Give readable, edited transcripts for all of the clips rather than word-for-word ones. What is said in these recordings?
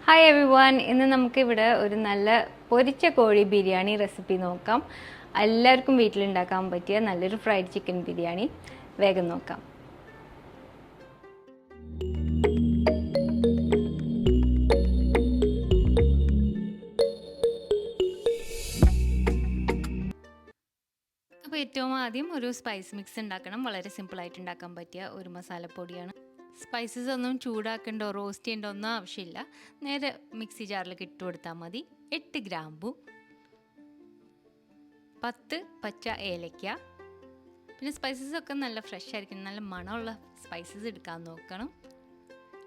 Hi every one, ഇന്ന് നമുക്കിവിടെ ഒരു നല്ല പൊരിച്ച കോഴി ബിരിയാണി റെസിപ്പി നോക്കാം. എല്ലാവർക്കും വീട്ടിലുണ്ടാക്കാൻ പറ്റിയ നല്ലൊരു ഫ്രൈഡ് ചിക്കൻ ബിരിയാണി വേഗം നോക്കാം. അപ്പോൾ ഏറ്റവും ആദ്യം ഒരു സ്പൈസ് മിക്സ് ഉണ്ടാക്കണം. വളരെ സിമ്പിളായിട്ട് ഉണ്ടാക്കാൻ പറ്റിയ ഒരു മസാലപ്പൊടിയാണ്. സ്പൈസസ് ഒന്നും ചൂടാക്കണ്ടോ റോസ്റ്റ് ചെയ്യണ്ടോ ഒന്നും ആവശ്യമില്ല. നേരെ മിക്സി ജാറിലേക്ക് ഇട്ട് കൊടുത്താൽ മതി. 8 ഗ്രാമ്പു, 10 പച്ച ഏലക്ക. പിന്നെ സ്പൈസസ് ഒക്കെ നല്ല ഫ്രഷ് ആയിരിക്കണം, നല്ല മണമുള്ള സ്പൈസസ് എടുക്കാൻ നോക്കണം.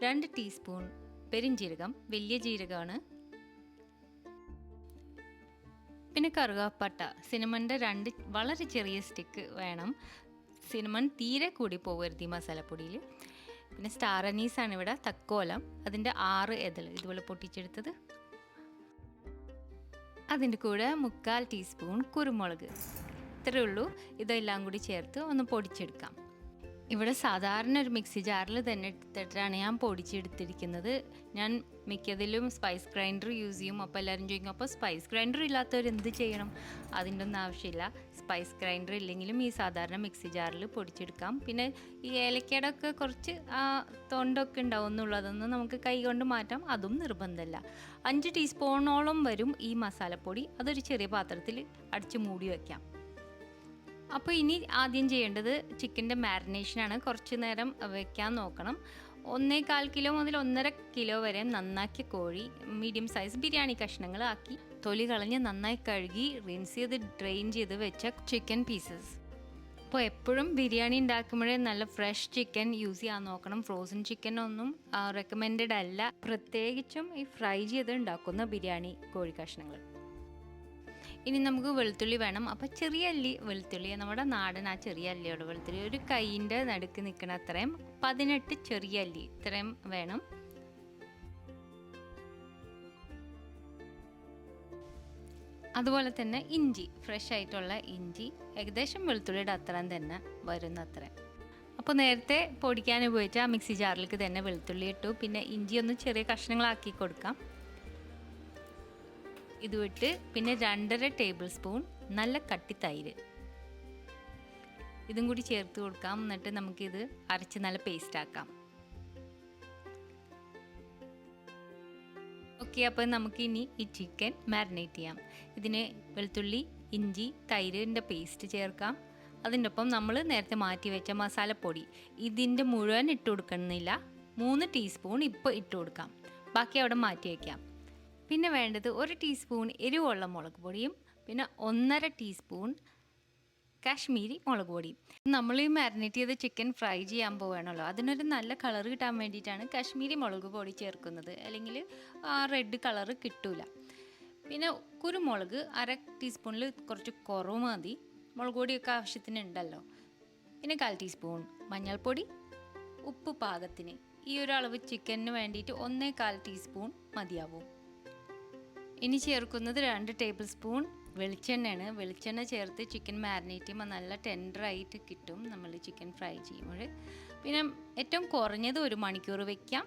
2 ടീസ്പൂൺ പെരിഞ്ജീരകം, വലിയ ജീരകമാണ്. പിന്നെ കറുവാപ്പട്ട, സിനമണിൻ്റെ 2 വളരെ ചെറിയ സ്റ്റിക്ക് വേണം. സിനമൺ തീരെ കൂടി പോകരുത് ഈ മസാലപ്പൊടിയിൽ. പിന്നെ സ്റ്റാർ അനീസാണ് ഇവിടെ, തക്കോലം, അതിൻ്റെ 6 ഇതൾ ഇതുപോലെ പൊട്ടിച്ചെടുത്തത്. അതിൻ്റെ കൂടെ 1/4 ടീസ്പൂൺ കുരുമുളക്. ഇത്രയേ ഉള്ളൂ. ഇതെല്ലാം കൂടി ചേർത്ത് ഒന്ന് പൊടിച്ചെടുക്കാം. ഇവിടെ സാധാരണ ഒരു മിക്സി ജാറിൽ തന്നെ എടുത്തിട്ടാണ് ഞാൻ പൊടിച്ചെടുത്തിരിക്കുന്നത്. ഞാൻ മിക്കതിലും സ്പൈസ് ഗ്രൈൻഡർ യൂസ് ചെയ്യും. അപ്പോൾ എല്ലാവരും ചോദിക്കും, അപ്പോൾ സ്പൈസ് ഗ്രൈൻഡർ ഇല്ലാത്തവർ എന്ത് ചെയ്യണം? അതിൻ്റെ ഒന്നും ആവശ്യമില്ല. സ്പൈസ് ഗ്രൈൻഡർ ഇല്ലെങ്കിലും ഈ സാധാരണ മിക്സി ജാറിൽ പൊടിച്ചെടുക്കാം. പിന്നെ ഈ ഏലക്കയുടെ ഒക്കെ കുറച്ച് തൊണ്ടൊക്കെ ഉണ്ടാവും എന്നുള്ളതൊന്നും നമുക്ക് കൈ കൊണ്ട് മാറ്റാം, അതും നിർബന്ധമല്ല. 5 ടീസ്പൂണോളം വരും ഈ മസാലപ്പൊടി. അതൊരു ചെറിയ പാത്രത്തിൽ അടിച്ച് മൂടി വയ്ക്കാം. അപ്പോൾ ഇനി ആദ്യം ചെയ്യേണ്ടത് ചിക്കൻ്റെ മാരിനേഷനാണ്. കുറച്ച് നേരം വെക്കാൻ നോക്കണം. 1.25 കിലോ മുതൽ 1.5 കിലോ വരെ നന്നാക്കിയ കോഴി മീഡിയം സൈസ് ബിരിയാണി കഷ്ണങ്ങളാക്കി തൊലി കളഞ്ഞ് നന്നായി കഴുകി റിൻസ് ചെയ്ത് ഡ്രെയിൻ ചെയ്ത് വെച്ച ചിക്കൻ പീസസ്. അപ്പോൾ എപ്പോഴും ബിരിയാണി ഉണ്ടാക്കുമ്പോഴേ നല്ല ഫ്രഷ് ചിക്കൻ യൂസ് ചെയ്യാൻ നോക്കണം. ഫ്രോസൺ ചിക്കൻ ഒന്നും റെക്കമെൻഡഡ് അല്ല, പ്രത്യേകിച്ചും ഈ ഫ്രൈ ചെയ്ത് ഉണ്ടാക്കുന്ന ബിരിയാണി കോഴി കഷ്ണങ്ങൾ. ഇനി നമുക്ക് വെളുത്തുള്ളി വേണം. അപ്പോൾ ചെറിയ അല്ലി വെളുത്തുള്ളി, നമ്മുടെ നാടൻ ആ ചെറിയ അല്ലിയോട് വെളുത്തുള്ളി, ഒരു കൈയിൻ്റെ നടുക്ക് നിൽക്കണ അത്രയും 18 ചെറിയ അല്ലി ഇത്രയും വേണം. അതുപോലെ തന്നെ ഇഞ്ചി, ഫ്രഷ് ആയിട്ടുള്ള ഇഞ്ചി, ഏകദേശം വെളുത്തുള്ളിയുടെ അത്രയും തന്നെ വരുന്ന അത്രയും. അപ്പോൾ നേരത്തെ പൊടിക്കാൻ ഉപയോഗിച്ച ആ മിക്സി ജാറിലേക്ക് തന്നെ വെളുത്തുള്ളി ഇട്ടു. പിന്നെ ഇഞ്ചി ഒന്ന് ചെറിയ കഷ്ണങ്ങളാക്കി കൊടുക്കാം. ഇത് വിട്ട് പിന്നെ 2.5 ടേബിൾ സ്പൂൺ നല്ല കട്ടി തൈര് ഇതും കൂടി ചേർത്ത് കൊടുക്കാം. എന്നിട്ട് നമുക്കിത് അരച്ച് നല്ല പേസ്റ്റ് ആക്കാം. ഓക്കെ, അപ്പോൾ നമുക്കിനി ഈ ചിക്കൻ മാരിനേറ്റ് ചെയ്യാം. ഇതിന് വെളുത്തുള്ളി, ഇഞ്ചി, തൈരിൻ്റെ പേസ്റ്റ് ചേർക്കാം. അതിൻ്റെ ഒപ്പം നമ്മൾ നേരത്തെ മാറ്റി വെച്ച മസാലപ്പൊടി ഇതിൻ്റെ മുഴുവൻ ഇട്ട് കൊടുക്കണമെന്നില്ല, 3 ടീസ്പൂൺ ഇപ്പോൾ ഇട്ട് കൊടുക്കാം. ബാക്കി അവിടെ മാറ്റി വയ്ക്കാം. പിന്നെ വേണ്ടത് 1 ടീസ്പൂൺ എരിവുള്ള മുളക് പൊടിയും പിന്നെ 1.5 ടീസ്പൂൺ കാശ്മീരി മുളക് പൊടിയും. നമ്മൾ ഈ മാരിനേറ്റ് ചെയ്ത ചിക്കൻ ഫ്രൈ ചെയ്യാൻ പോവുകയാണല്ലോ, അതിനൊരു നല്ല കളർ കിട്ടാൻ വേണ്ടിയിട്ടാണ് കാശ്മീരി മുളക് പൊടി ചേർക്കുന്നത്, അല്ലെങ്കിൽ ആ റെഡ് കളറ് കിട്ടൂല. പിന്നെ കുരുമുളക് 1/2 ടീസ്പൂണിൽ കുറച്ച് കുറവ് മതി, മുളക് പൊടിയൊക്കെ ആവശ്യത്തിന് ഉണ്ടല്ലോ. പിന്നെ 1/4 ടീസ്പൂൺ മഞ്ഞൾപ്പൊടി, ഉപ്പ് പാകത്തിന്. ഈ ഒരു അളവ് ചിക്കന് വേണ്ടിയിട്ട് 1/4 ടീസ്പൂൺ മതിയാവും. ഇനി ചേർക്കുന്നത് 2 ടേബിൾ സ്പൂൺ വെളിച്ചെണ്ണയാണ്. വെളിച്ചെണ്ണ ചേർത്ത് ചിക്കൻ മാരിനേറ്റ് ചെയ്യുമ്പോൾ നല്ല ടെൻഡറായിട്ട് കിട്ടും നമ്മൾ ചിക്കൻ ഫ്രൈ ചെയ്യുമ്പോൾ. പിന്നെ ഏറ്റവും കുറഞ്ഞത് 1 മണിക്കൂർ വെക്കാം.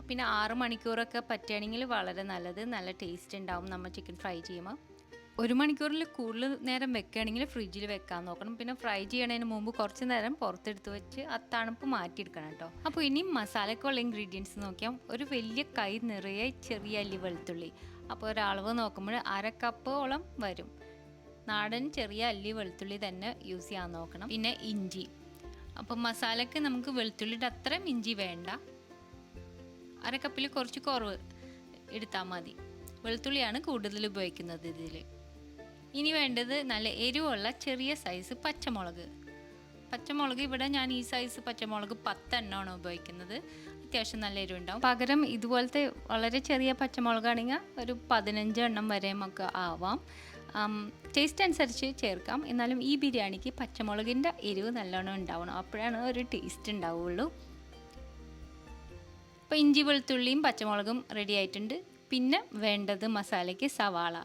പിന്നെ 6 മണിക്കൂറൊക്കെ പറ്റുകയാണെങ്കിൽ വളരെ നല്ലത്, നല്ല ടേസ്റ്റ് ഉണ്ടാവും നമ്മൾ ചിക്കൻ ഫ്രൈ ചെയ്യുമ്പോൾ. 1 മണിക്കൂറിൽ കൂടുതൽ നേരം വെക്കുകയാണെങ്കിൽ ഫ്രിഡ്ജിൽ വെക്കാൻ നോക്കണം. പിന്നെ ഫ്രൈ ചെയ്യണതിന് മുമ്പ് കുറച്ച് നേരം പുറത്തെടുത്ത് വെച്ച് ആ തണുപ്പ് മാറ്റിയെടുക്കണം കേട്ടോ. അപ്പോൾ ഇനി മസാലക്കുള്ള ഇൻഗ്രീഡിയൻസ് നോക്കിയാൽ ഒരു വലിയ കൈ നിറയെ ചെറിയ അല്ലി വെളുത്തുള്ളി, അപ്പോൾ ഒരളവ് നോക്കുമ്പോൾ 1/2 കപ്പോളം വരും. നാടൻ ചെറിയ അല്ലി വെളുത്തുള്ളി തന്നെ യൂസ് ചെയ്യാൻ നോക്കണം. പിന്നെ ഇഞ്ചി, അപ്പോൾ മസാലയ്ക്ക് നമുക്ക് വെളുത്തുള്ളിയുടെ അത്രയും ഇഞ്ചി വേണ്ട, 1/2 കപ്പിൽ കുറച്ച് കുറവ് എടുത്താൽ മതി. വെളുത്തുള്ളിയാണ് കൂടുതൽ ഉപയോഗിക്കുന്നത് ഇതിൽ. ഇനി വേണ്ടത് നല്ല എരിവുള്ള ചെറിയ സൈസ് പച്ചമുളക്. പച്ചമുളക് ഇവിടെ ഞാൻ ഈ സൈസ് പച്ചമുളക് 10 എണ്ണമാണ് ഉപയോഗിക്കുന്നത്. അത്യാവശ്യം നല്ല എരിവുണ്ടാവും. പകരം ഇതുപോലത്തെ വളരെ ചെറിയ പച്ചമുളകാണെങ്കിൽ ഒരു 15 എണ്ണം വരെയും ഒക്കെ ആവാം. ടേസ്റ്റ് അനുസരിച്ച് ചേർക്കാം. എന്നാലും ഈ ബിരിയാണിക്ക് പച്ചമുളകിൻ്റെ എരിവ് നല്ലോണം ഉണ്ടാവണം, അപ്പോഴാണ് ഒരു ടേസ്റ്റ് ഉണ്ടാവുള്ളൂ. അപ്പോൾ ഇഞ്ചി വെളുത്തുള്ളിയും പച്ചമുളകും റെഡി ആയിട്ടുണ്ട്. പിന്നെ വേണ്ടത് മസാലയ്ക്ക് സവാള,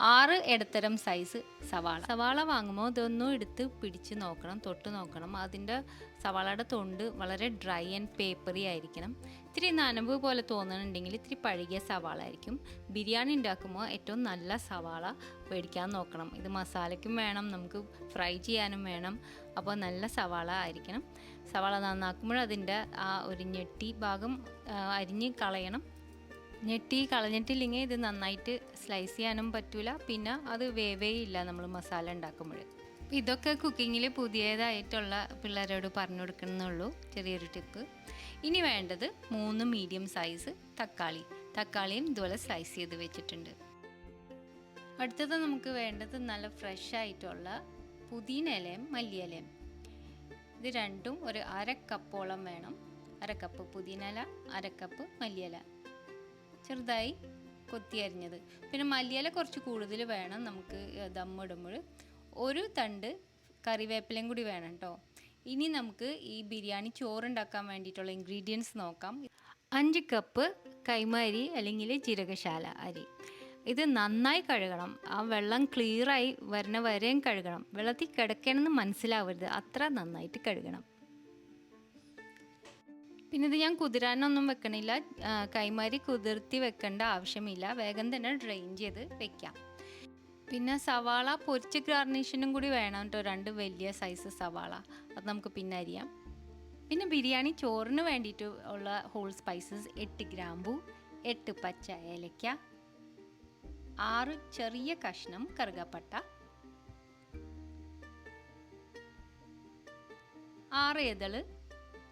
6 ഇടത്തരം സൈസ് സവാള. സവാള വാങ്ങുമ്പോൾ ഇതൊന്നും എടുത്ത് പിടിച്ച് നോക്കണം, തൊട്ട് നോക്കണം. അതിൻ്റെ സവാളയുടെ തൊണ്ട് വളരെ ഡ്രൈ ആൻഡ് പേപ്പറി ആയിരിക്കണം. ഇത്തിരി നനവ് പോലെ തോന്നുന്നുണ്ടെങ്കിൽ ഇത്തിരി പഴകിയ സവാള ആയിരിക്കും. ബിരിയാണി ഉണ്ടാക്കുമ്പോൾ ഏറ്റവും നല്ല സവാള മേടിക്കാൻ നോക്കണം. ഇത് മസാലയ്ക്കും വേണം, നമുക്ക് ഫ്രൈ ചെയ്യാനും വേണം. അപ്പോൾ നല്ല സവാള ആയിരിക്കണം. സവാള നന്നാക്കുമ്പോൾ അതിൻ്റെ ആ ഒരു ഞെട്ടി ഭാഗം അരിഞ്ഞ് കളയണം. ഞെട്ടി കളഞ്ഞിട്ടില്ലെങ്കിൽ ഇത് നന്നായിട്ട് സ്ലൈസ് ചെയ്യാനും പറ്റില്ല, പിന്നെ അത് വേവേയില്ല നമ്മൾ മസാല ഉണ്ടാക്കുമ്പോൾ. ഇതൊക്കെ കുക്കിങ്ങിൽ പുതിയതായിട്ടുള്ള പിള്ളേരോട് പറഞ്ഞു കൊടുക്കണമെന്നുള്ളൂ, ചെറിയൊരു ടിപ്പ്. ഇനി വേണ്ടത് 3 മീഡിയം സൈസ് തക്കാളിയും ഇതുപോലെ സ്ലൈസ് ചെയ്ത് വെച്ചിട്ടുണ്ട്. അടുത്തത് നമുക്ക് വേണ്ടത് നല്ല ഫ്രഷ് ആയിട്ടുള്ള പുതിന ഇലയും മല്ലിയിലയും. ഇത് രണ്ടും ഒരു 1/2 കപ്പോളം വേണം. 1/2 കപ്പ് പുതിന ഇല, 1/2 കപ്പ് മല്ലിയില ചെറുതായി കൊത്തി അരിഞ്ഞത്. പിന്നെ മല്ലിയില കുറച്ച് കൂടുതൽ വേണം നമുക്ക് ദമ്മിടുമ്പോൾ. ഒരു തണ്ട് കറിവേപ്പിലയും കൂടി വേണം കേട്ടോ. ഇനി നമുക്ക് ഈ ബിരിയാണി ചോറുണ്ടാക്കാൻ വേണ്ടിയിട്ടുള്ള ഇൻഗ്രീഡിയൻസ് നോക്കാം. 5 കപ്പ് കൈമ അരി അല്ലെങ്കിൽ ജീരകശാല അരി. ഇത് നന്നായി കഴുകണം, ആ വെള്ളം ക്ലിയറായി വരുന്ന വരെയും കഴുകണം. വെള്ളത്തിൽ കിടക്കണമെന്ന് മനസ്സിലാവരുത്, അത്ര നന്നായിട്ട് കഴുകണം. പിന്നെ ഇത് ഞാൻ കുതിരാനൊന്നും വെക്കണില്ല, കൈമാരി കുതിർത്തി വെക്കേണ്ട ആവശ്യമില്ല, വേഗം തന്നെ ഡ്രെയിൻ ചെയ്ത് വെക്കാം. പിന്നെ സവാള പൊരിച്ച് ഗാർണിഷിനും കൂടി വേണം കേട്ടോ, 2 വലിയ സൈസ് സവാള. അത് നമുക്ക് പിന്നെ അരിയാം. പിന്നെ ബിരിയാണി ചോറിന് വേണ്ടിയിട്ട് ഉള്ള ഹോൾ സ്പൈസസ് 8 ഗ്രാമ്പു, 8 പച്ച ഏലക്ക, 6 ചെറിയ കഷ്ണം കറുകപ്പട്ട, 6 ഇതള്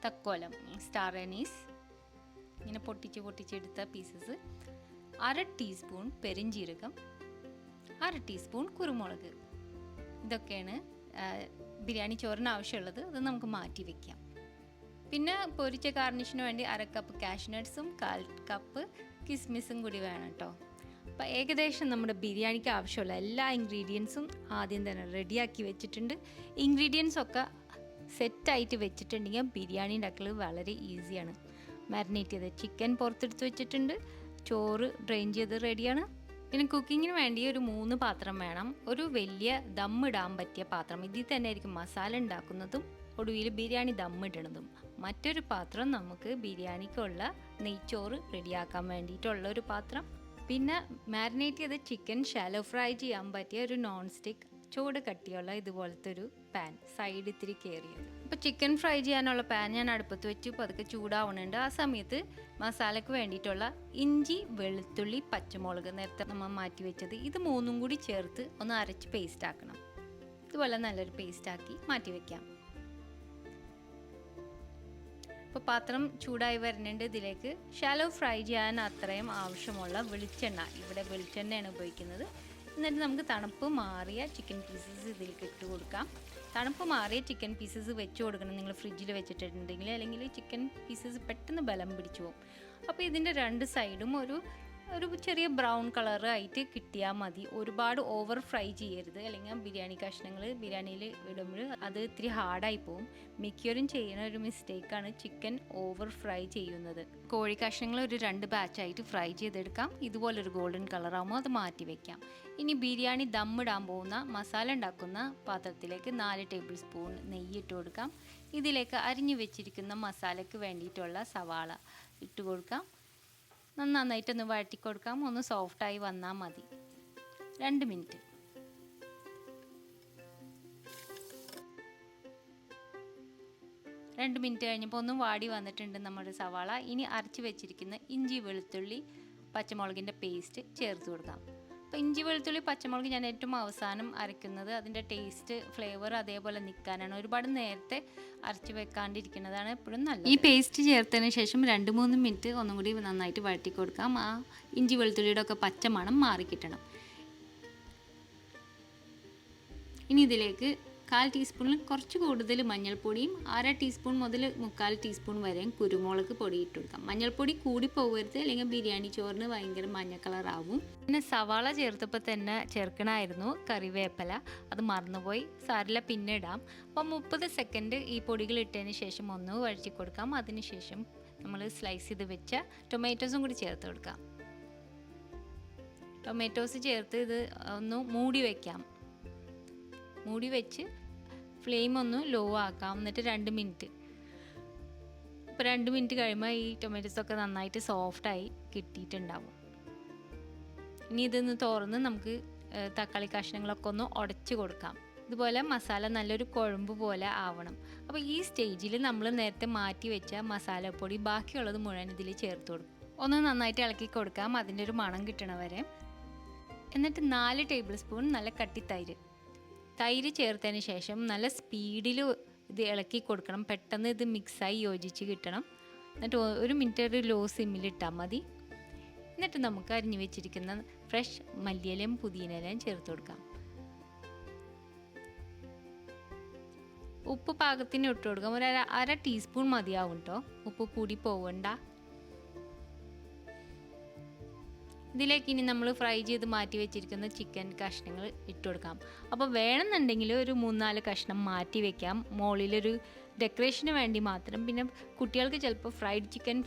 തക്കോലം സ്റ്റാർ അനീസ്, ഇങ്ങനെ പൊട്ടിച്ചെടുത്ത പീസസ്, 1/2 ടീസ്പൂൺ പെരിഞ്ജീരകം, 1/2 ടീസ്പൂൺ കുരുമുളക്. ഇതൊക്കെയാണ് ബിരിയാണി ചോറിന് ആവശ്യമുള്ളത്. അത് നമുക്ക് മാറ്റി വയ്ക്കാം. പിന്നെ പൊരിച്ച ഗാർണിഷിന് വേണ്ടി 1/2 കപ്പ് കാഷ്യൂ നട്ട്സും 1/4 കപ്പ് കിസ്മിസും കൂടി വേണം കേട്ടോ. അപ്പോൾ ഏകദേശം നമ്മുടെ ബിരിയാണിക്ക് ആവശ്യമുള്ള എല്ലാ ഇൻഗ്രീഡിയൻസും ആദ്യം തന്നെ റെഡിയാക്കി വെച്ചിട്ടുണ്ട്. ഇൻഗ്രീഡിയൻസ് ഒക്കെ സെറ്റായിട്ട് വെച്ചിട്ടുണ്ടെങ്കിൽ ബിരിയാണി ഉണ്ടാക്കൽ വളരെ ഈസിയാണ്. മാരിനേറ്റ് ചെയ്ത ചിക്കൻ പുറത്തെടുത്ത് വെച്ചിട്ടുണ്ട്, ചോറ് ഡ്രെയിൻ ചെയ്ത് റെഡിയാണ്. പിന്നെ കുക്കിങ്ങിന് വേണ്ടി ഒരു 3 പാത്രം വേണം. ഒരു വലിയ ദമ്മിടാൻ പറ്റിയ പാത്രം, ഇതിൽ തന്നെ ആയിരിക്കും മസാല ഉണ്ടാക്കുന്നതും ഒടുവിൽ ബിരിയാണി ദമ്മിടണതും. മറ്റൊരു പാത്രം നമുക്ക് ബിരിയാണിക്കുള്ള നെയ്ച്ചോറ് റെഡിയാക്കാൻ വേണ്ടിയിട്ടുള്ള ഒരു പാത്രം. പിന്നെ മാരിനേറ്റ് ചെയ്ത ചിക്കൻ ഷാലോ ഫ്രൈ ചെയ്യാൻ പറ്റിയ ഒരു നോൺ സ്റ്റിക്ക് ചൂട് കട്ടിയുള്ള ഇതുപോലത്തെ ഒരു പാൻ, സൈഡ് ഇത്തിരി കയറിയത്. അപ്പോൾ ചിക്കൻ ഫ്രൈ ചെയ്യാനുള്ള പാൻ ഞാൻ അടുപ്പത്ത് വെച്ച് പതുക്കെ ചൂടാവുന്നുണ്ട്. ആ സമയത്ത് മസാലയ്ക്ക് വേണ്ടിയിട്ടുള്ള ഇഞ്ചി, വെളുത്തുള്ളി, പച്ചമുളക് നേരത്തെ നമ്മൾ മാറ്റി വെച്ചത്, ഇത് 3ഉം കൂടി ചേർത്ത് ഒന്ന് അരച്ച് പേസ്റ്റ് ആക്കണം. ഇതുപോലെ നല്ലൊരു പേസ്റ്റാക്കി മാറ്റി വയ്ക്കാം. ഇപ്പോൾ പാത്രം ചൂടായി വരുന്നുണ്ട്. ഇതിലേക്ക് ഷാലോ ഫ്രൈ ചെയ്യാൻ അത്രയും ആവശ്യമുള്ള വെളിച്ചെണ്ണ, ഇവിടെ വെളിച്ചെണ്ണയാണ് ഉപയോഗിക്കുന്നത്. എന്നിട്ട് നമുക്ക് തണുപ്പ് മാറിയ ചിക്കൻ പീസസ് ഇതിലേക്ക് ഇട്ട് കൊടുക്കാം. തണുപ്പ് മാറിയ ചിക്കൻ പീസസ് വെച്ച് കൊടുക്കണം നിങ്ങൾ ഫ്രിഡ്ജിൽ വെച്ചിട്ടുണ്ടെങ്കിൽ, അല്ലെങ്കിൽ ചിക്കൻ പീസസ് പെട്ടെന്ന് ബലം പിടിച്ചു പോകും. അപ്പോൾ ഇതിൻ്റെ 2 സൈഡും ഒരു ചെറിയ ബ്രൗൺ കളർ ആയിട്ട് കിട്ടിയാൽ മതി. ഒരുപാട് ഓവർ ഫ്രൈ ചെയ്യരുത്, അല്ലെങ്കിൽ ബിരിയാണി കഷ്ണങ്ങൾ ബിരിയാണിയിൽ ഇടുമ്പോൾ അത് ഇത്തിരി ഹാർഡായി പോകും. മിക്കവരും ചെയ്യുന്ന ഒരു മിസ്റ്റേക്കാണ് ചിക്കൻ ഓവർ ഫ്രൈ ചെയ്യുന്നത്. കോഴി കഷ്ണങ്ങൾ ഒരു 2 ബാച്ചായിട്ട് ഫ്രൈ ചെയ്തെടുക്കാം. ഇതുപോലൊരു ഗോൾഡൻ കളറാകുമ്പോൾ അത് മാറ്റി വയ്ക്കാം. ഇനി ബിരിയാണി ദമ്മിടാൻ പോകുന്ന മസാല ഉണ്ടാക്കുന്ന പാത്രത്തിലേക്ക് 4 ടേബിൾ സ്പൂൺ നെയ്യ് ഇട്ട് കൊടുക്കാം. ഇതിലേക്ക് അരിഞ്ഞു വെച്ചിരിക്കുന്ന മസാലയ്ക്ക് വേണ്ടിയിട്ടുള്ള സവാള ഇട്ട് കൊടുക്കാം. നന്നായിട്ടൊന്ന് വഴറ്റി കൊടുക്കാം. ഒന്ന് സോഫ്റ്റായി വന്നാൽ മതി. 2 മിനിറ്റ്. കഴിഞ്ഞപ്പോൾ ഒന്ന് വാടി വന്നിട്ടുണ്ട് നമ്മുടെ സവാള. ഇനി അരച്ച് വെച്ചിരിക്കുന്ന ഇഞ്ചി, വെളുത്തുള്ളി, പച്ചമുളകിൻ്റെ പേസ്റ്റ് ചേർത്ത് കൊടുക്കാം. അപ്പോൾ ഇഞ്ചി, വെളുത്തുള്ളി, പച്ചമുളക് ഞാൻ ഏറ്റവും അവസാനം അരയ്ക്കുന്നത് അതിൻ്റെ ടേസ്റ്റ് ഫ്ലേവർ അതേപോലെ നിൽക്കാനാണ്. ഒരുപാട് നേരത്തെ അരച്ച് വെക്കാണ്ടിരിക്കുന്നതാണ് എപ്പോഴും നല്ലത്. ഈ പേസ്റ്റ് ചേർത്തതിന് ശേഷം 2-3 മിനിറ്റ് ഒന്നും കൂടി നന്നായിട്ട് വഴറ്റി കൊടുക്കാം. ആ ഇഞ്ചി വെളുത്തുള്ളിയുടെ ഒക്കെ പച്ചമണം മാറിക്കിട്ടണം. ഇനി ഇതിലേക്ക് 1/4 ടീസ്പൂണിൽ കുറച്ച് കൂടുതൽ മഞ്ഞൾപ്പൊടിയും 1/2 ടീസ്പൂൺ മുതൽ 3/4 ടീസ്പൂൺ വരെയും കുരുമുളക് പൊടി ഇട്ട് കൊടുക്കാം. മഞ്ഞൾപ്പൊടി കൂടി പോകരുത്, അല്ലെങ്കിൽ ബിരിയാണി ചോറിന് ഭയങ്കര മഞ്ഞ കളറാവും. പിന്നെ സവാള ചേർത്തപ്പോൾ തന്നെ ചേർക്കണമായിരുന്നു കറിവേപ്പില, അത് മറന്നുപോയി. സാരില്ല, പിന്നെ ഇടാം. അപ്പോൾ 30 സെക്കൻഡ് ഈ പൊടികൾ ഇട്ടതിന് ശേഷം ഒന്ന് വഴറ്റി കൊടുക്കാം. അതിനുശേഷം നമ്മൾ സ്ലൈസ് ചെയ്ത് വെച്ച ടൊമാറ്റോസും കൂടി ചേർത്ത് കൊടുക്കാം. ടൊമാറ്റോസ് ചേർത്ത് ഇത് ഒന്ന് മൂടി വയ്ക്കാം. മൂടി വെച്ച് ഫ്ലെയിം ഒന്ന് ലോ ആക്കാം. എന്നിട്ട് 2 മിനിറ്റ്. ഇപ്പോൾ 2 മിനിറ്റ് കഴിയുമ്പോൾ ഈ ടൊമാറ്റോസൊക്കെ നന്നായിട്ട് സോഫ്റ്റായി കിട്ടിയിട്ടുണ്ടാവും. ഇനി ഇതൊന്ന് തുറന്ന് നമുക്ക് തക്കാളി കഷ്ണങ്ങളൊക്കെ ഒന്ന് ഉടച്ച് കൊടുക്കാം. ഇതുപോലെ മസാല നല്ലൊരു കുഴമ്പ് പോലെ ആവണം. അപ്പോൾ ഈ സ്റ്റേജിൽ നമ്മൾ നേരത്തെ മാറ്റി വെച്ച മസാലപ്പൊടി ബാക്കിയുള്ളത് മുഴുവൻ ഇതിൽ ചേർത്ത് കൊടുക്കും. ഒന്ന് നന്നായിട്ട് ഇളക്കി കൊടുക്കാം, അതിൻ്റെ ഒരു മണം കിട്ടണ വരെ. എന്നിട്ട് 4 ടേബിൾ സ്പൂൺ നല്ല കട്ടി തൈര് ചേർത്തതിന് ശേഷം നല്ല സ്പീഡിൽ ഇത് ഇളക്കി കൊടുക്കണം. പെട്ടെന്ന് ഇത് മിക്സായി യോജിച്ച് കിട്ടണം. എന്നിട്ട് 1 മിനിറ്റ് ഒരു ലോ സിമ്മിലിട്ടാൽ മതി. എന്നിട്ട് നമുക്ക് അരിഞ്ഞു വെച്ചിരിക്കുന്ന ഫ്രഷ് മല്ലിയിലയും പുതിനയിലയും ചേർത്ത് കൊടുക്കാം. ഉപ്പ് പാകത്തിന് ഇട്ട് കൊടുക്കാം. ഒരു അര ടീസ്പൂൺ മതിയാവും കേട്ടോ, ഉപ്പ് കൂടി പോവണ്ട. ഇതിലേക്ക് ഇനി നമ്മൾ ഫ്രൈ ചെയ്ത് മാറ്റി വെച്ചിരിക്കുന്ന ചിക്കൻ കഷ്ണങ്ങൾ ഇട്ട് കൊടുക്കാം. അപ്പോൾ വേണമെന്നുണ്ടെങ്കിൽ ഒരു 3-4 കഷ്ണം മാറ്റി വെക്കാം, മുകളിലൊരു ഡെക്കറേഷന് വേണ്ടി മാത്രം. പിന്നെ കുട്ടികൾക്ക് ചിലപ്പോൾ ഫ്രൈഡ് ചിക്കൻ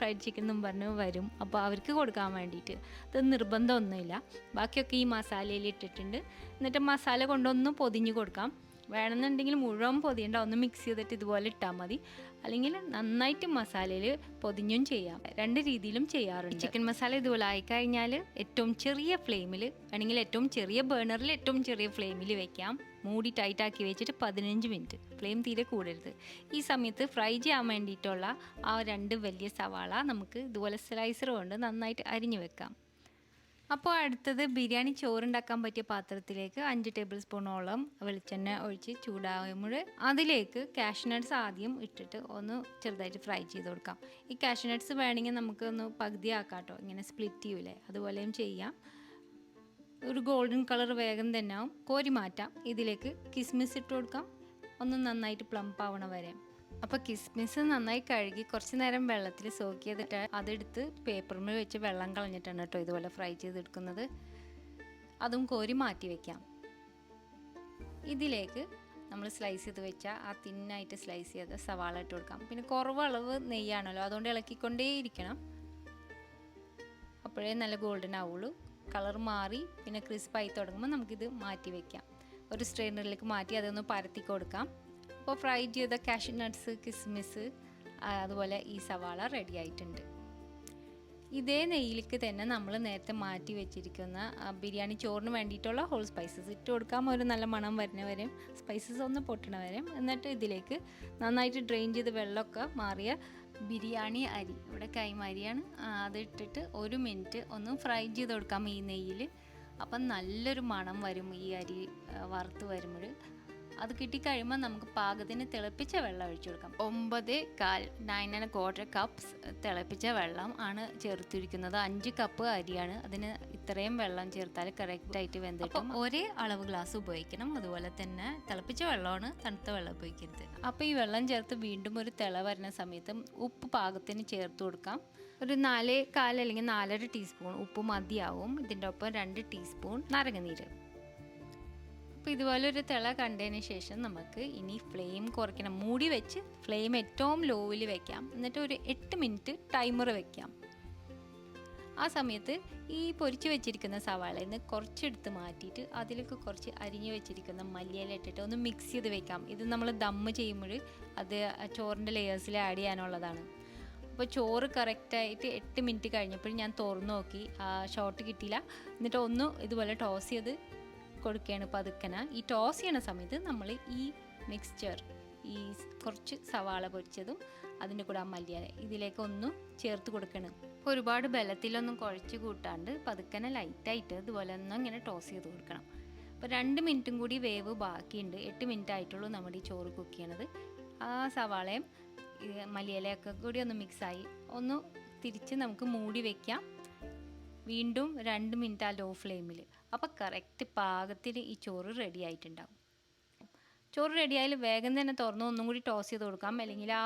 എന്നും പറഞ്ഞ് വരും, അപ്പോൾ അവർക്ക് കൊടുക്കാൻ വേണ്ടിയിട്ട്. അത് നിർബന്ധമൊന്നുമില്ല. ബാക്കിയൊക്കെ ഈ മസാലയിൽ ഇട്ടിട്ടുണ്ട്. എന്നിട്ട് മസാല കൊണ്ടൊന്ന് പൊതിഞ്ഞ് കൊടുക്കാം. വേണമെന്നുണ്ടെങ്കിൽ മുഴുവൻ പൊതിയണ്ട, ഒന്ന് മിക്സ് ചെയ്തിട്ട് ഇതുപോലെ ഇട്ടാൽ മതി. അല്ലെങ്കിൽ നന്നായിട്ട് മസാലയിൽ പൊതിഞ്ഞും ചെയ്യാം. 2 രീതിയിലും ചെയ്യാറുണ്ട്. ചിക്കൻ മസാല ഇതുപോലെ ആയിക്കഴിഞ്ഞാൽ ഏറ്റവും ചെറിയ ഫ്ലെയിമിൽ, വേണമെങ്കിൽ ഏറ്റവും ചെറിയ ബേണറിൽ ഏറ്റവും ചെറിയ ഫ്ലെയിമിൽ വെക്കാം. മൂടി ടൈറ്റാക്കി വെച്ചിട്ട് 15 മിനിറ്റ്. ഫ്ലെയിം തീരെ കൂടരുത്. ഈ സമയത്ത് ഫ്രൈ ചെയ്യാൻ വേണ്ടിയിട്ടുള്ള ആ 2 വലിയ സവാള നമുക്ക് ഇതുപോലെ സ്ലൈസർ കൊണ്ട് നന്നായിട്ട് അരിഞ്ഞു വെക്കാം. അപ്പോൾ അടുത്തത് ബിരിയാണി ചോറുണ്ടാക്കാൻ പറ്റിയ പാത്രത്തിലേക്ക് 5 ടേബിൾ സ്പൂണോളം വെളിച്ചെണ്ണ ഒഴിച്ച് ചൂടാകുമ്പോൾ അതിലേക്ക് കാഷ്യൂ നട്ട്സ് ആദ്യം ഇട്ടിട്ട് ഒന്ന് ചെറുതായിട്ട് ഫ്രൈ ചെയ്ത് കൊടുക്കാം. ഈ കാഷ്യൂ നട്ട്സ് വേണമെങ്കിൽ നമുക്കൊന്ന് പകുതി ആക്കാം കേട്ടോ, ഇങ്ങനെ സ്പ്ലിറ്റ് ചെയ്യൂലേ, അതുപോലെയും ചെയ്യാം. ഒരു ഗോൾഡൻ കളർ വേഗം തന്നെ ആവും. കോരി മാറ്റാം. ഇതിലേക്ക് കിസ്മിസ് ഇട്ട് കൊടുക്കാം, ഒന്ന് നന്നായിട്ട് പ്ലംപ് ആവണ വരെ. അപ്പോൾ കിസ്മിസ് നന്നായി കഴുകി കുറച്ച് നേരം വെള്ളത്തിൽ സോക്ക് ചെയ്തിട്ട് അതെടുത്ത് പേപ്പറിൽ വെച്ച് വെള്ളം കളഞ്ഞിട്ടാണ് കേട്ടോ ഇതുപോലെ ഫ്രൈ ചെയ്തെടുക്കുന്നത്. അതും കോരി മാറ്റി വയ്ക്കാം. ഇതിലേക്ക് നമ്മൾ സ്ലൈസ് ചെയ്ത് വെച്ച ആ തിന്നായിട്ട് സ്ലൈസ് ചെയ്ത സവാള ഇട്ട് കൊടുക്കാം. പിന്നെ കുറവ് അളവ് നെയ്യാണല്ലോ, അതുകൊണ്ട് ഇളക്കിക്കൊണ്ടേയിരിക്കണം. അപ്പോഴേ നല്ല ഗോൾഡൻ ആവുള്ളൂ. കളർ മാറി പിന്നെ ക്രിസ്പായി തുടങ്ങുമ്പോൾ നമുക്കിത് മാറ്റി വയ്ക്കാം. ഒരു സ്ട്രെയിനറിലേക്ക് മാറ്റി അതൊന്ന് പരത്തി കൊടുക്കാം. അപ്പോൾ ഫ്രൈ ചെയ്ത കാഷ്യൂ നട്ട്സ്, കിസ്മിസ്, അതുപോലെ ഈ സവാള റെഡി ആയിട്ടുണ്ട്. ഇതേ നെയ്യിലേക്ക് തന്നെ നമ്മൾ നേരത്തെ മാറ്റി വെച്ചിരിക്കുന്ന ബിരിയാണി ചോറിന് വേണ്ടിയിട്ടുള്ള ഹോൾ സ്പൈസസ് ഇട്ട് കൊടുക്കാം. ഒരു നല്ല മണം വരുന്ന വരെയും സ്പൈസസ് ഒന്ന് പൊട്ടണ വരെയും. എന്നിട്ട് ഇതിലേക്ക് നന്നായിട്ട് ഡ്രെയിൻ ചെയ്ത് വെള്ളമൊക്കെ മാറിയ ബിരിയാണി അരി, ഇവിടെ കൈമ അരിയാണ്, അതിട്ടിട്ട് 1 മിനിറ്റ് ഒന്ന് ഫ്രൈ ചെയ്ത് കൊടുക്കാം ഈ നെയ്യിൽ. അപ്പം നല്ലൊരു മണം വരും ഈ അരി വറുത്ത് വരുമ്പോൾ. അത് കിട്ടിക്കഴിയുമ്പോൾ നമുക്ക് പാകത്തിന് തിളപ്പിച്ച വെള്ളം ഒഴിച്ചു കൊടുക്കാം. 9.25 കപ്സ് തിളപ്പിച്ച വെള്ളം ആണ് ചേർത്തിരിക്കുന്നത്. 5 കപ്പ് അരിയാണ്, അതിന് ഇത്രയും വെള്ളം ചേർത്താൽ കറക്റ്റായിട്ട് വെന്തിട്ടും. ഒരേ അളവ് ഗ്ലാസ് ഉപയോഗിക്കണം. അതുപോലെ തന്നെ തിളപ്പിച്ച വെള്ളമാണ്, തണുത്ത വെള്ളം ഉപയോഗിക്കരുത്. അപ്പോൾ ഈ വെള്ളം ചേർത്ത് വീണ്ടും ഒരു തിള വരുന്ന സമയത്ത് ഉപ്പ് പാകത്തിന് ചേർത്ത് കൊടുക്കാം. ഒരു 4.25 അല്ലെങ്കിൽ 4.5 ടീസ്പൂൺ ഉപ്പ് മതിയാവും. ഇതിൻ്റെ ഒപ്പം 2 ടീസ്പൂൺ നാരങ്ങനീര്. അപ്പോൾ ഇതുപോലെ ഒരു തിള കണ്ടതിന് ശേഷം നമുക്ക് ഇനി ഫ്ലെയിം കുറയ്ക്കണം. മൂടി വെച്ച് ഫ്ലെയിം ഏറ്റവും ലോയിൽ വെക്കാം. എന്നിട്ട് ഒരു 8 മിനിറ്റ് ടൈമർ വെക്കാം. ആ സമയത്ത് ഈ പൊരിച്ച് വെച്ചിരിക്കുന്ന സവാളയിൽ നിന്ന് കുറച്ചെടുത്ത് മാറ്റിയിട്ട് അതിലേക്ക് കുറച്ച് അരിഞ്ഞ് വെച്ചിരിക്കുന്ന മല്ലിയില ഇട്ടിട്ട് ഒന്ന് മിക്സ് ചെയ്ത് വെക്കാം. ഇത് നമ്മൾ ദമ്മ് ചെയ്യുമ്പോൾ അത് ചോറിൻ്റെ ലെയേഴ്സിൽ ആഡ് ചെയ്യാനുള്ളതാണ്. അപ്പോൾ ചോറ് കറക്റ്റായിട്ട് 8 മിനിറ്റ് കഴിഞ്ഞപ്പോൾ ഞാൻ തുറന്നു നോക്കി, ഷോട്ട് കിട്ടിയില്ല. എന്നിട്ട് ഒന്ന് ഇതുപോലെ ടോസ് ചെയ്ത് കൊടുക്കുകയാണ് പതുക്കന. ഈ ടോസ് ചെയ്യണ സമയത്ത് നമ്മൾ ഈ മിക്സ്ചർ, ഈ കുറച്ച് സവാള പൊരിച്ചതും അതിൻ്റെ കൂടെ ആ മല്ലിയില ഇതിലേക്ക് ഒന്ന് ചേർത്ത് കൊടുക്കണം. ഒരുപാട് ബലത്തിലൊന്നും കുഴച്ച് കൂട്ടാണ്ട് പതുക്കനെ ലൈറ്റായിട്ട് ഇതുപോലെ ഒന്നും ഇങ്ങനെ ടോസ് ചെയ്ത് കൊടുക്കണം. അപ്പോൾ 2 മിനിറ്റും കൂടി വേവ് ബാക്കിയുണ്ട്. 8 മിനിറ്റ് ആയിട്ടുള്ളൂ നമ്മുടെ ഈ ചോറ് കുക്ക് ചെയ്യണത്. ആ സവാളയും മല്ലിയിലയൊക്കെ കൂടി ഒന്ന് മിക്സായി ഒന്ന് തിരിച്ച് നമുക്ക് മൂടി വയ്ക്കാം. വീണ്ടും 2 മിനിറ്റ് ആ ലോ ഫ്ലെയിമിൽ. അപ്പോൾ കറക്റ്റ് പാകത്തിന് ഈ ചോറ് റെഡി ആയിട്ടുണ്ടാവും. ചോറ് റെഡിയായാലും വേഗം തന്നെ തുറന്ന് ഒന്നും കൂടി ടോസ് ചെയ്ത് കൊടുക്കാം. അല്ലെങ്കിൽ ആ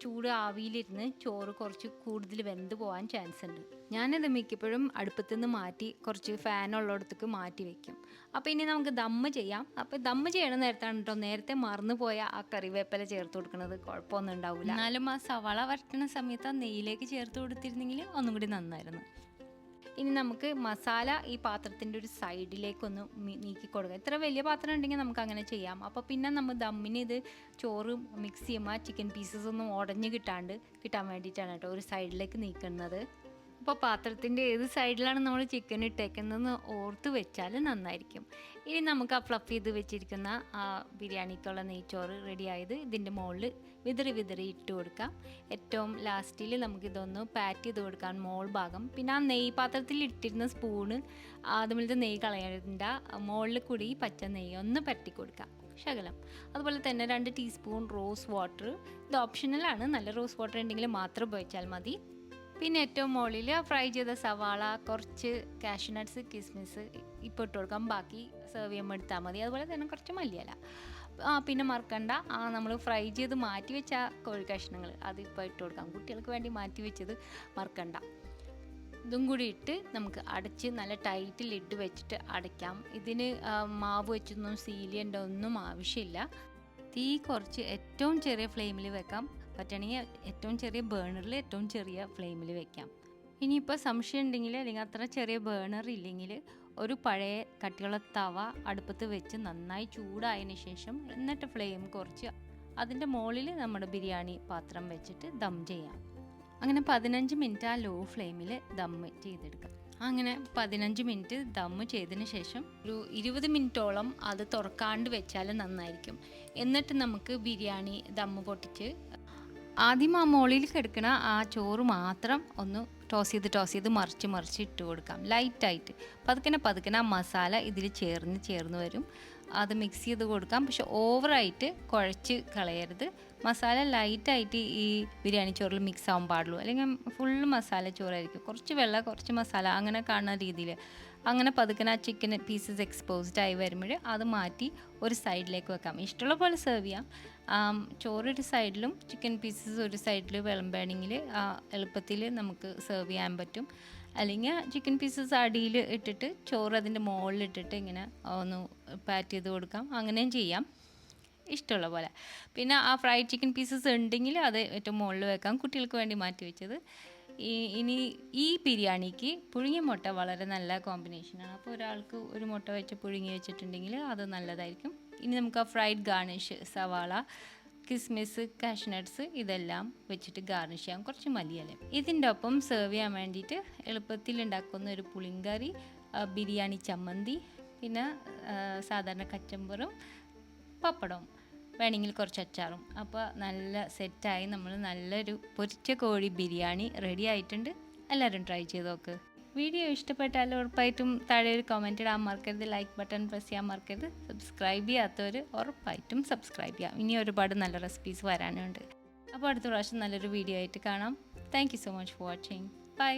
ചൂട് ആവിയിലിരുന്ന് ചോറ് കുറച്ച് കൂടുതൽ വെന്ത് പോകാൻ ചാൻസ് ഉണ്ട്. ഞാനത് മിക്കപ്പോഴും അടുപ്പത്തു നിന്ന് മാറ്റി കുറച്ച് ഫാനുള്ളിടത്തേക്ക് മാറ്റി വെക്കും. അപ്പോൾ ഇനി നമുക്ക് ദമ്മ് ചെയ്യാം. അപ്പോൾ ദമ്മ് ചെയ്യണ നേരത്താണ് കേട്ടോ നേരത്തെ മറന്നു പോയ ആ കറിവേപ്പില ചേർത്ത് കൊടുക്കുന്നത്. കുഴപ്പമൊന്നും ഉണ്ടാവില്ല. എന്നാലും ആ സവാള വരട്ടുന്ന സമയത്ത് ആ നെയ്യിലേക്ക് ചേർത്ത് കൊടുത്തിരുന്നെങ്കിൽ ഒന്നും കൂടി നന്നായിരുന്നു. ഇനി നമുക്ക് മസാല ഈ പാത്രത്തിൻ്റെ ഒരു സൈഡിലേക്കൊന്ന് നീക്കി കൊടുക്കുക. ഇത്ര വലിയ പാത്രം ഉണ്ടെങ്കിൽ നമുക്ക് അങ്ങനെ ചെയ്യാം. അപ്പോൾ പിന്നെ നമ്മൾ ദമ്മിന് ഇത് ചോറ് മിക്സ് ചെയ്യുമ്പോൾ ചിക്കൻ പീസസ് ഒന്നും ഉടഞ്ഞ് കിട്ടാൻ വേണ്ടിയിട്ടാണ് കേട്ടോ ഒരു സൈഡിലേക്ക് നീക്കുന്നത്. അപ്പോൾ പാത്രത്തിൻ്റെ ഏത് സൈഡിലാണ് നമ്മൾ ചിക്കൻ ഇട്ടേക്കുന്നതെന്ന് ഓർത്ത് വെച്ചാൽ നന്നായിരിക്കും. ഇനി നമുക്ക് ആ ഫ്ലഫ് ചെയ്ത് വെച്ചിരിക്കുന്ന ആ ബിരിയാണിക്കുള്ള നെയ്ച്ചോറ് റെഡിയായത് ഇതിൻ്റെ മുകളിൽ വിതറി ഇട്ട് കൊടുക്കാം. ഏറ്റവും ലാസ്റ്റിൽ നമുക്കിതൊന്ന് പാറ്റ് ചെയ്ത് കൊടുക്കാൻ മോൾ ഭാഗം. പിന്നെ ആ നെയ്യ് പാത്രത്തിൽ ഇട്ടിരുന്ന സ്പൂണ് അതുപോലത്തെ നെയ്യ് കളയണ്ട, മുകളിൽ കൂടി പച്ച നെയ്യ് ഒന്ന് പരട്ടി കൊടുക്കാം ശകലം. അതുപോലെ തന്നെ 2 ടീസ്പൂൺ റോസ് വാട്ടർ, ഇത് ഓപ്ഷണലാണ്, നല്ല റോസ് വാട്ടർ ഉണ്ടെങ്കിൽ മാത്രം ഉപയോഗിച്ചാൽ മതി. പിന്നെ ഏറ്റവും മുകളിൽ ഫ്രൈ ചെയ്ത സവാള, കുറച്ച് കാഷ്യൂ നട്ട്സ്, കിസ്മിസ് ഇപ്പോൾ ഇട്ട് കൊടുക്കാം. ബാക്കി സെർവ് ചെയ്യുമ്പോൾ എടുത്താൽ മതി. അതുപോലെ തന്നെ കുറച്ച് മല്ലിയില. പിന്നെ മറക്കണ്ട നമ്മൾ ഫ്രൈ ചെയ്ത് മാറ്റി വെച്ച കോഴി കഷ്ണങ്ങൾ അതിപ്പോൾ ഇട്ട് കൊടുക്കാം. കുട്ടികൾക്ക് വേണ്ടി മാറ്റി വെച്ചത് മറക്കണ്ട. ഇതും കൂടി ഇട്ട് നമുക്ക് അടച്ച് നല്ല ടൈറ്റ് ലിഡ് വെച്ചിട്ട് അടയ്ക്കാം. ഇതിന് മാവ് വെച്ചൊന്നും സീൽ ചെയ്യേണ്ട ഒന്നും ആവശ്യമില്ല. തീ കുറച്ച് ഏറ്റവും ചെറിയ ഫ്ലെയിമിൽ വെക്കാം. പറ്റണമെങ്കിൽ ഏറ്റവും ചെറിയ ബേണറിൽ ഏറ്റവും ചെറിയ ഫ്ലെയിമിൽ വെക്കാം. ഇനിയിപ്പോൾ സംശയം ഉണ്ടെങ്കിൽ അല്ലെങ്കിൽ അത്ര ചെറിയ ബേണർ ഇല്ലെങ്കിൽ ഒരു പഴയ കട്ടിയുള്ള തവ അടുപ്പത്ത് വെച്ച് നന്നായി ചൂടായതിന് ശേഷം എന്നിട്ട് ഫ്ലെയിം കുറച്ച് അതിൻ്റെ മുകളിൽ നമ്മുടെ ബിരിയാണി പാത്രം വെച്ചിട്ട് ദം ചെയ്യാം. അങ്ങനെ 15 മിനിറ്റ് ആ ലോ ഫ്ലെയിമിൽ ദം ചെയ്തെടുക്കാം. അങ്ങനെ 15 മിനിറ്റ് ദമ്മ് ചെയ്തതിന് ശേഷം ഒരു 20 മിനിറ്റോളം അത് തുറക്കാണ്ട് വെച്ചാൽ നന്നായിരിക്കും. എന്നിട്ട് നമുക്ക് ബിരിയാണി ദമ്മ് പൊട്ടിച്ച് ആദ്യം ആ മുകളിൽ കിടക്കുന്ന ആ ചോറ് മാത്രം ഒന്ന് ടോസ് ചെയ്ത് മറിച്ച് ഇട്ട് കൊടുക്കാം ലൈറ്റായിട്ട്. പതുക്കനെ ആ മസാല ഇതിൽ ചേർന്ന് വരും. അത് മിക്സ് ചെയ്ത് കൊടുക്കാം. പക്ഷെ ഓവറായിട്ട് കുഴച്ച് കളയരുത്. മസാല ലൈറ്റായിട്ട് ഈ ബിരിയാണി ചോറിൽ മിക്സ് ആവാൻ പാടുള്ളൂ. അല്ലെങ്കിൽ ഫുള്ള് മസാല ചോറായിരിക്കും. കുറച്ച് വെള്ളം കുറച്ച് മസാല അങ്ങനെ കാണുന്ന രീതിയിൽ അങ്ങനെ പതുക്കനെ ആ ചിക്കൻ പീസസ് എക്സ്പോസ്ഡ് ആയി വരുമ്പോൾ അത് മാറ്റി ഒരു സൈഡിലേക്ക് വെക്കാം. ഇഷ്ടമുള്ള പോലെ സെർവ് ചെയ്യാം. ചോറ് ഒരു സൈഡിലും ചിക്കൻ പീസസ് ഒരു സൈഡിൽ വിളമ്പണമെങ്കിൽ എളുപ്പത്തിൽ നമുക്ക് സെർവ് ചെയ്യാൻ പറ്റും. അല്ലെങ്കിൽ ചിക്കൻ പീസസ് അടിയിൽ ഇട്ടിട്ട് ചോറ് അതിൻ്റെ മുകളിലിട്ടിട്ട് ഇങ്ങനെ ഒന്ന് പാറ്റ് ചെയ്ത് കൊടുക്കാം. അങ്ങനെയും ചെയ്യാം ഇഷ്ടമുള്ള പോലെ. പിന്നെ ആ ഫ്രൈഡ് ചിക്കൻ പീസസ് ഉണ്ടെങ്കിൽ അത് ഏറ്റവും മുകളിൽ വെക്കാം. കുട്ടികൾക്ക് വേണ്ടി മാറ്റി വെച്ചത്. ഇനി ഈ ബിരിയാണിക്ക് പുഴുങ്ങിയ മുട്ട വളരെ നല്ല കോമ്പിനേഷനാണ്. അപ്പോൾ ഒരാൾക്ക് ഒരു മുട്ട വെച്ച് പുഴുങ്ങി വെച്ചിട്ടുണ്ടെങ്കിൽ അത് നല്ലതായിരിക്കും. ഇനി നമുക്ക് ആ ഫ്രൈഡ് ഗാർണിഷ് സവാള, കിസ്മിസ്, കാഷ്യൂ നട്ട്സ് ഇതെല്ലാം വെച്ചിട്ട് ഗാർണിഷ് ചെയ്യാം. കുറച്ച് മല്ലിയില. ഇതിൻ്റെ ഒപ്പം സെർവ് ചെയ്യാൻ വേണ്ടിയിട്ട് എളുപ്പത്തിൽ ഉണ്ടാക്കുന്ന ഒരു പുളിങ്കറി, ബിരിയാണി ചമ്മന്തി, പിന്നെ സാധാരണ കച്ചമ്പറും പപ്പടവും വേണമെങ്കിൽ കുറച്ച് അച്ചാറും. അപ്പോൾ നല്ല സെറ്റായി നമ്മൾ നല്ലൊരു പൊരിച്ച കോഴി ബിരിയാണി റെഡി ആയിട്ടുണ്ട്. എല്ലാവരും ട്രൈ ചെയ്ത് നോക്ക്. വീഡിയോ ഇഷ്ടപ്പെട്ടാൽ ഉറപ്പായിട്ടും താഴെ ഒരു കമൻറ്റ് ഇടാൻ മറക്കരുത്. ലൈക്ക് ബട്ടൺ പ്രസ് ചെയ്യാൻ മറക്കരുത്. സബ്സ്ക്രൈബ് ചെയ്യാത്തവർ ഉറപ്പായിട്ടും സബ്സ്ക്രൈബ് ചെയ്യാം. ഇനി ഒരുപാട് നല്ല റെസിപ്പീസ് വരാനുണ്ട്. അപ്പോൾ അടുത്ത പ്രാവശ്യം നല്ലൊരു വീഡിയോ ആയിട്ട് കാണാം. Thank you so much for watching. By.